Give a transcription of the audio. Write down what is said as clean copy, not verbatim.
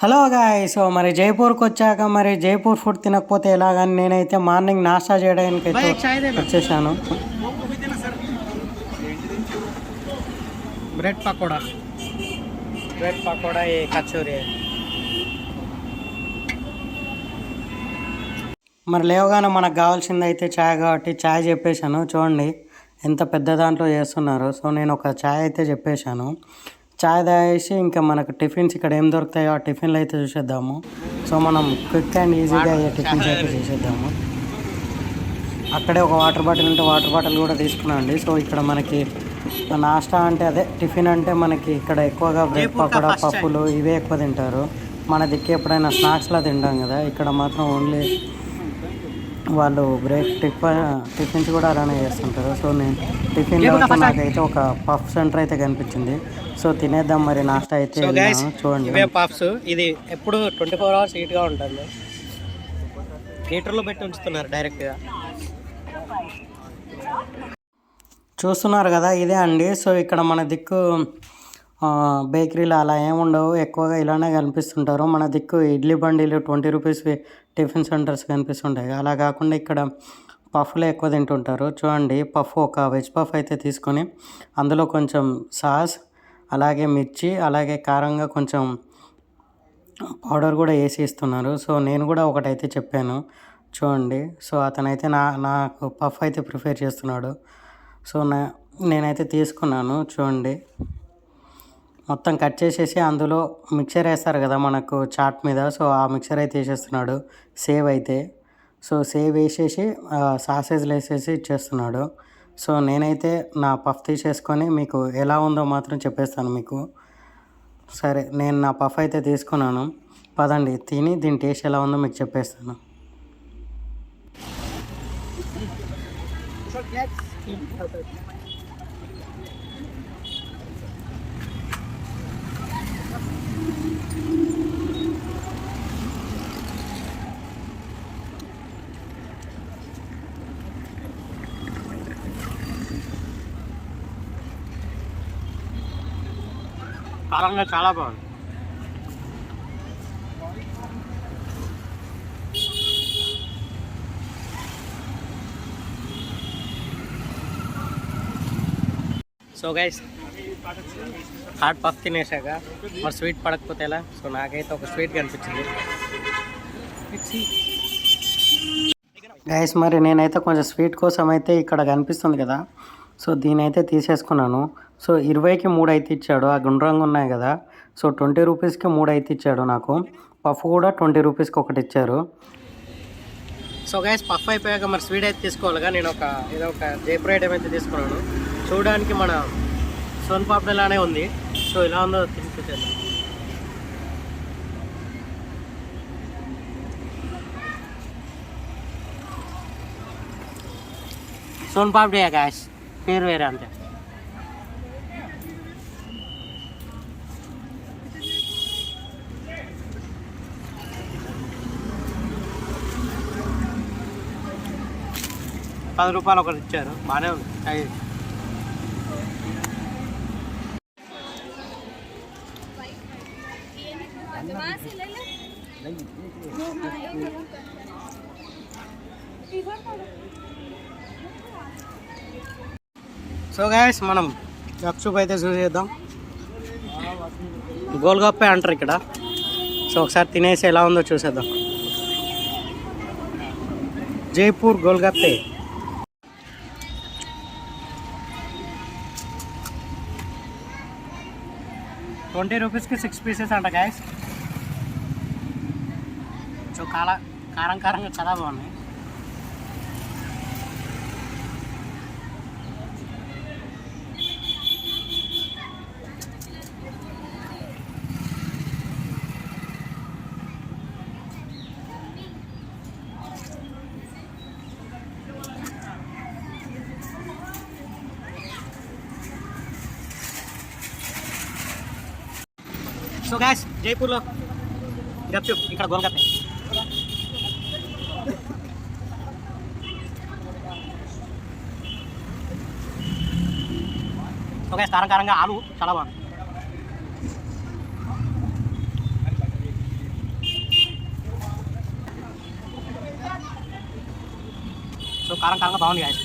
Hello guy. So మరి జైపూర్కి వచ్చాక మరి జైపూర్ ఫుడ్ తినకపోతే ఎలాగని నేనైతే మార్నింగ్ నాష్టా చేయడానికి అయితే వచ్చేసాను. బ్రెడ్ పకోడా ఏ కచోరీ. మరి లేవగానే మనకు కావాల్సింది అయితే ఛాయ్ కాబట్టి ఛాయ్ చెప్పేశాను. చూడండి ఎంత పెద్ద దాంట్లో చేస్తున్నారు. సో నేను ఒక ఛాయ్ అయితే చెప్పేశాను. ఛాయ్ తాగేసి ఇంకా మనకు టిఫిన్స్ ఇక్కడ ఏం దొరుకుతాయో ఆ టిఫిన్లు అయితే చూసేద్దాము. సో మనం క్విక్ అండ్ ఈజీగా అయ్యే టిఫిన్స్ అయితే చేసేద్దాము. అక్కడే ఒక వాటర్ బాటిల్ ఉంటే వాటర్ బాటిల్ కూడా తీసుకున్నాండి. సో ఇక్కడ మనకి నాష్టా అంటే అదే టిఫిన్ అంటే మనకి ఇక్కడ ఎక్కువగా బ్రెడ్ పకోడా పప్పులు ఇవే ఎక్కువ తింటారు. మన దిక్కు ఎప్పుడైనా స్నాక్స్లా తింటాం కదా, ఇక్కడ మాత్రం ఓన్లీ వాళ్ళు టిఫిన్స్ కూడా అలానే చేస్తుంటారు. సో నేను టిఫిన్లో నాకైతే ఒక పఫ్ సెంటర్ అయితే కనిపించింది. సో తినేద్దాం మరి నాష్టా అయితే చూడండి. పఫ్స్ ఇది ఎప్పుడు 24 hours హీట్గా ఉంటుంది. హీటర్లో పెట్టి ఉంచుతున్నారు డైరెక్ట్గా. చూస్తున్నారు కదా ఇదే అండి. సో ఇక్కడ మన దిక్కు బేకరీలు అలా ఏముండవు, ఎక్కువగా ఇలానే కనిపిస్తుంటారు. మన దిక్కు ఇడ్లీ బండిలు 20 రూపీస్ టిఫిన్ సెంటర్స్ కనిపిస్తుంటాయి. అలా కాకుండా ఇక్కడ పఫ్లు ఎక్కువ తింటుంటారు. చూడండి పఫ్ ఒక వెజ్ పఫ్ అయితే తీసుకొని అందులో కొంచెం సాస్ అలాగే మిర్చి అలాగే కారంగా కొంచెం పౌడర్ కూడా వేసి ఇస్తున్నారు. సో నేను కూడా ఒకటైతే చెప్పాను చూడండి. సో అతనైతే నాకు పఫ్ అయితే ప్రిపేర్ చేస్తున్నాడు. సో నేనైతే తీసుకున్నాను. చూడండి మొత్తం కట్ చేసేసి అందులో మిక్చర్ వేస్తారు కదా మనకు చాట్ మీద. సో ఆ మిక్చర్ అయితే వేసేస్తున్నాడు. సేవ్ అయితే సో సేవ్ వేసేసి సాసేజ్లు వేసేసి ఇచ్చేస్తున్నాడు. సో నేనైతే నా పఫ్ తీసేసుకొని మీకు ఎలా ఉందో మాత్రం చెప్పేస్తాను మీకు. సరే నేను నా పఫ్ అయితే తీసుకున్నాను. పదండి తిని దీని టేస్ట్ ఎలా ఉందో మీకు చెప్పేస్తాను. కారంగా చాలా బాగుంది. సో గైస్ హాట్ పఫ్ తినేసాక మరి స్వీట్ పడకపోతే ఎలా? సో నాకైతే ఒక స్వీట్ కనిపించింది. గైస్ మరి నేనైతే కొంచెం స్వీట్ కోసం అయితే ఇక్కడ కనిపిస్తుంది కదా, సో దీని అయితే తీసేసుకున్నాను. సో 20కి 3 అయితే ఇచ్చాడు. ఆ గుండ్రంగా ఉన్నాయి కదా, సో 20 రూపీస్కి 3 అయితే ఇచ్చాడు నాకు. పఫ్ కూడా 20 రూపీస్కి ఒకటి ఇచ్చారు. సో గైస్ పఫ్ అయిపోయాక మరి స్వీట్ అయితే తీసుకోవాలిగా. నేను ఏదో ఒక జైపూర్ ఐటమ్ అయితే తీసుకున్నాను. చూడడానికి మన సోన్ పాపడి లానే ఉంది. సో ఇలా ఉందో తీసుకొచ్చాను. సోన్ పాపడి గ్యాస్ పేరు వేరే అంతే. ₹10 ఒకటి ఇచ్చారు. బాగానే ఉంది. సో గైస్ మనం గప్చుప్ అయితే చూసేద్దాం. గోల్గప్పే అంటారు ఇక్కడ. సో ఒకసారి తినేసి ఎలా ఉందో చూసేద్దాం. జైపూర్ గోల్గప్పే. ₹20కి 6 పీసెస్ అంట గైస్. సో కారంగా చాలా బాగున్నాయి. సో గైస్ జైపూర్లో గప్చుప్, ఇక్కడ గోల్గప్పే. సో గైస్ కారంగా ఆలు చాలా బాగుంది. సో కారం కారంగా బాగుంది గాయస్.